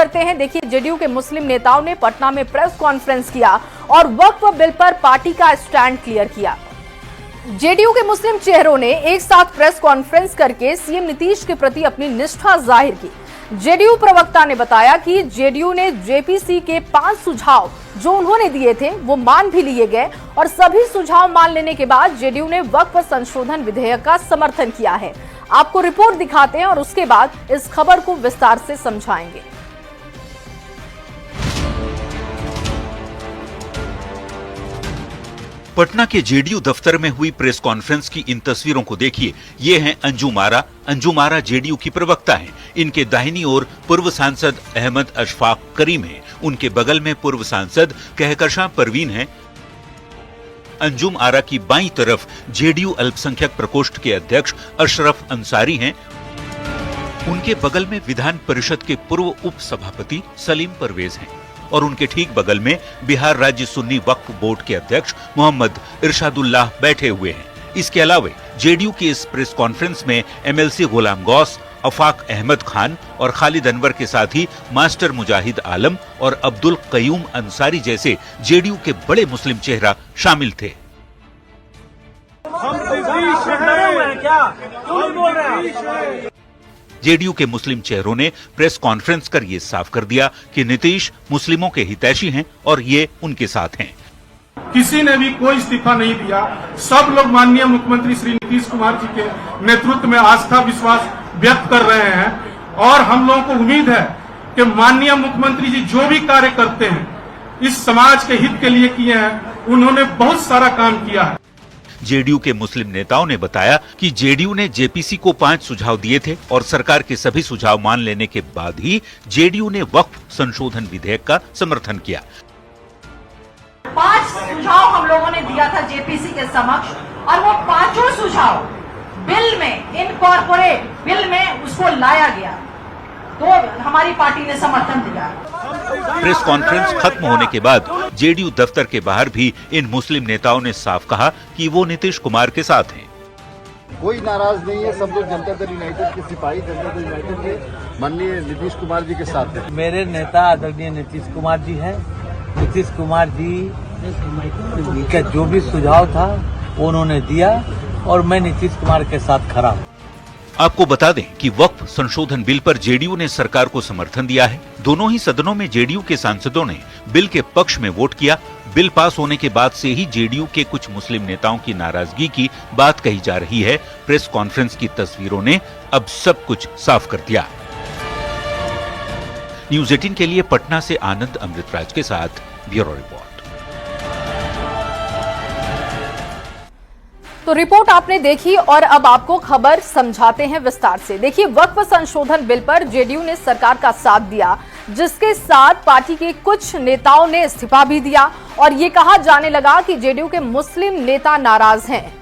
करते हैं। देखिए, जेडीयू के मुस्लिम नेताओं ने पटना में प्रेस कॉन्फ्रेंस किया और वक्फ बिल पर पार्टी का स्टैंड क्लियर किया। जेडीयू के मुस्लिम चेहरों ने एक साथ प्रेस कॉन्फ्रेंस करके सीएम नीतीश के प्रति अपनी निष्ठा जाहिर की। जेडीयू प्रवक्ता ने बताया कि जेडीयू ने जेपीसी के 5 सुझाव जो उन्होंने दिए थे वो मान भी लिए गए और सभी सुझाव मान लेने के बाद जेडीयू ने वक्फ संशोधन विधेयक का समर्थन किया है। आपको रिपोर्ट दिखाते हैं और उसके बाद इस खबर को विस्तार से समझाएंगे। पटना के जेडीयू दफ्तर में हुई प्रेस कॉन्फ्रेंस की इन तस्वीरों को देखिए। ये हैं अंजुम आरा जेडीयू की प्रवक्ता हैं। इनके दाहिनी ओर पूर्व सांसद अहमद अशफाक करीम हैं। उनके बगल में पूर्व सांसद कहकशां परवीन हैं। अंजुम आरा की बाईं तरफ जेडीयू अल्पसंख्यक प्रकोष्ठ के अध्यक्ष अशरफ अंसारी हैं। उनके बगल में विधान परिषद के पूर्व उप सभापति सलीम परवेज हैं और उनके ठीक बगल में बिहार राज्य सुन्नी वक्फ बोर्ड के अध्यक्ष मोहम्मद इरशादुल्लाह बैठे हुए हैं। इसके अलावा जेडीयू की इस प्रेस कॉन्फ्रेंस में एमएलसी गुलाम गौस, अफाक अहमद खान और खालिद अनवर के साथ ही मास्टर मुजाहिद आलम और अब्दुल कयूम अंसारी जैसे जेडीयू के बड़े मुस्लिम चेहरा शामिल थे। जेडीयू के मुस्लिम चेहरों ने प्रेस कॉन्फ्रेंस कर ये साफ कर दिया कि नीतीश मुस्लिमों के हितैषी हैं और ये उनके साथ हैं। किसी ने भी कोई इस्तीफा नहीं दिया। सब लोग माननीय मुख्यमंत्री श्री नीतीश कुमार जी के नेतृत्व में आस्था विश्वास व्यक्त कर रहे हैं और हम लोगों को उम्मीद है कि माननीय मुख्यमंत्री जी जो भी कार्य करते हैं इस समाज के हित के लिए किए हैं। उन्होंने बहुत सारा काम किया है। जेडीयू के मुस्लिम नेताओं ने बताया कि जेडीयू ने जेपीसी को 5 सुझाव दिए थे और सरकार के सभी सुझाव मान लेने के बाद ही जेडीयू ने वक्फ संशोधन विधेयक का समर्थन किया। 5 सुझाव हम लोगों ने दिया था जेपीसी के समक्ष और वो 5 सुझाव बिल में इनकॉर्पोरेट बिल में उसको लाया गया तो हमारी पार्टी ने समर्थन दिया। प्रेस कॉन्फ्रेंस खत्म होने के बाद जेडीयू दफ्तर के बाहर भी इन मुस्लिम नेताओं ने साफ कहा कि वो नीतीश कुमार के साथ हैं। कोई नाराज नहीं है। सब लोग जनता दल यूनाइटेड के सिपाही जनता दल यूनाइटेड के माननीय नीतीश कुमार जी के साथ हैं। मेरे नेता आदरणीय नीतीश कुमार जी हैं। नीतीश कुमार जी का जो भी सुझाव था वो उन्होंने दिया और मैं नीतीश कुमार के साथ खड़ा हूँ। आपको बता दें कि वक्फ संशोधन बिल पर जेडीयू ने सरकार को समर्थन दिया है। दोनों ही सदनों में जेडीयू के सांसदों ने बिल के पक्ष में वोट किया। बिल पास होने के बाद से ही जेडीयू के कुछ मुस्लिम नेताओं की नाराजगी की बात कही जा रही है। प्रेस कॉन्फ्रेंस की तस्वीरों ने अब सब कुछ साफ कर दिया। न्यूज़ 18 के लिए पटना से आनंद अमृतराज के साथ ब्यूरो रिपोर्ट। तो रिपोर्ट आपने देखी और अब आपको खबर समझाते हैं विस्तार से। देखिए, वक्फ संशोधन बिल पर जेडीयू ने सरकार का साथ दिया, जिसके साथ पार्टी के कुछ नेताओं ने इस्तीफा भी दिया और ये कहा जाने लगा कि जेडीयू के मुस्लिम नेता नाराज हैं।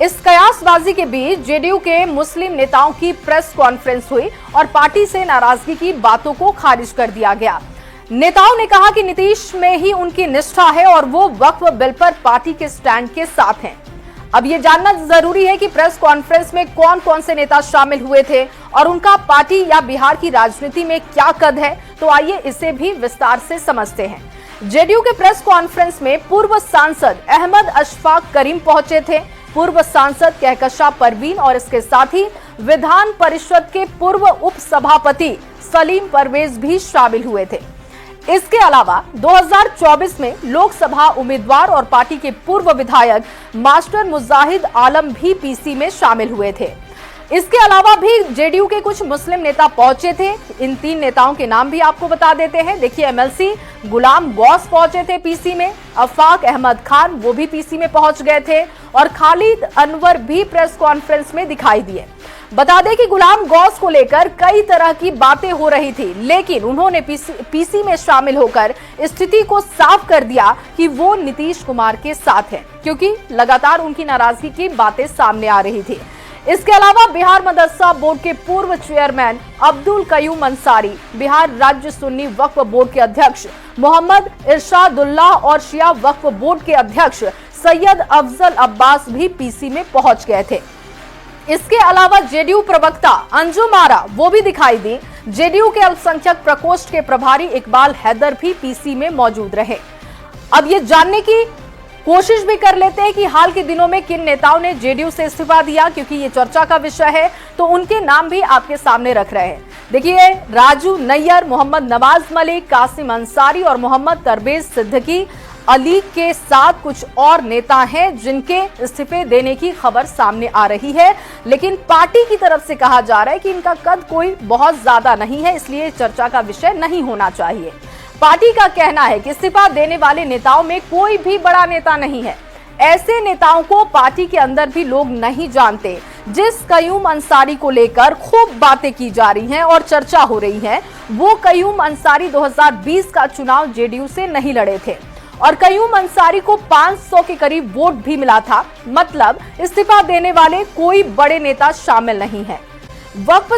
इस कयासबाजी के बीच जेडीयू के मुस्लिम नेताओं की प्रेस कॉन्फ्रेंस हुई और पार्टी से नाराजगी की बातों को खारिज कर दिया गया। नेताओं ने कहा कि नीतीश में ही उनकी निष्ठा है और वो वक्फ बिल पर पार्टी के स्टैंड के साथ हैं। अब ये जानना जरूरी है कि प्रेस कॉन्फ्रेंस में कौन कौन से नेता शामिल हुए थे और उनका पार्टी या बिहार की राजनीति में क्या कद है। तो आइए इसे भी विस्तार से समझते हैं। जेडीयू के प्रेस कॉन्फ्रेंस में पूर्व सांसद अहमद अशफाक करीम पहुंचे थे। पूर्व सांसद कहकशां परवीन और इसके साथ ही विधान परिषद के पूर्व उप सभापति सलीम परवेज भी शामिल हुए थे। इसके अलावा 2024 में लोकसभा उम्मीदवार और पार्टी के पूर्व विधायक मास्टर मुजाहिद आलम भी पीसी में शामिल हुए थे। इसके अलावा भी जेडीयू के कुछ मुस्लिम नेता पहुंचे थे। इन 3 नेताओं के नाम भी आपको बता देते हैं। देखिए, एमएलसी गुलाम गौस पहुंचे थे पीसी में, अफाक अहमद खान वो भी पीसी में पहुंच गए थे और खालिद अनवर भी प्रेस कॉन्फ्रेंस में दिखाई दिए। बता दें कि गुलाम गौस को लेकर कई तरह की बातें हो रही थी, लेकिन उन्होंने पीसी में शामिल होकर स्थिति को साफ कर दिया कि वो नीतीश कुमार के साथ हैं, क्योंकि लगातार उनकी नाराजगी की बातें सामने आ रही थी। इसके अलावा बिहार मदरसा बोर्ड के पूर्व चेयरमैन अब्दुल कयूम अंसारी, बिहार राज्य सुन्नी वक्फ बोर्ड के अध्यक्ष मोहम्मद इरशादुल्लाह और शिया वक्फ बोर्ड के अध्यक्ष सैयद अफजल अब्बास भी पीसी में पहुंच गए थे। इसके अलावा जेडीयू प्रवक्ता अंजुम आरा वो भी दिखाई दी, जेडीयू के अल्पसंख्यक प्रकोष्ठ के प्रभारी इकबाल हैदर भी पीसी में मौजूद रहे। अब ये जानने की कोशिश भी कर लेते हैं कि हाल के दिनों में किन नेताओं ने जेडीयू से इस्तीफा दिया, क्योंकि ये चर्चा का विषय है, तो उनके नाम भी आपके सामने रख रहे हैं। देखिए, राजू नैयर, मोहम्मद नवाज मलिक, कासिम अंसारी और मोहम्मद तरबेज सिद्दीकी अली के साथ कुछ और नेता हैं जिनके इस्तीफे देने की खबर सामने आ रही है, लेकिन पार्टी की तरफ से कहा जा रहा है कि इनका कद कोई बहुत ज्यादा नहीं है, इसलिए चर्चा का विषय नहीं होना चाहिए। पार्टी का कहना है कि इस्तीफा देने वाले नेताओं में कोई भी बड़ा नेता नहीं है। ऐसे नेताओं को पार्टी के अंदर भी लोग नहीं जानते। जिस कयूम अंसारी को लेकर खूब बातें की जा रही हैं और चर्चा हो रही है, वो कयूम अंसारी 2020 का चुनाव जेडीयू से नहीं लड़े थे और कयूम अंसारी को 500 के करीब वोट भी मिला था। मतलब इस्तीफा देने वाले कोई बड़े नेता शामिल नहीं है। वक्फ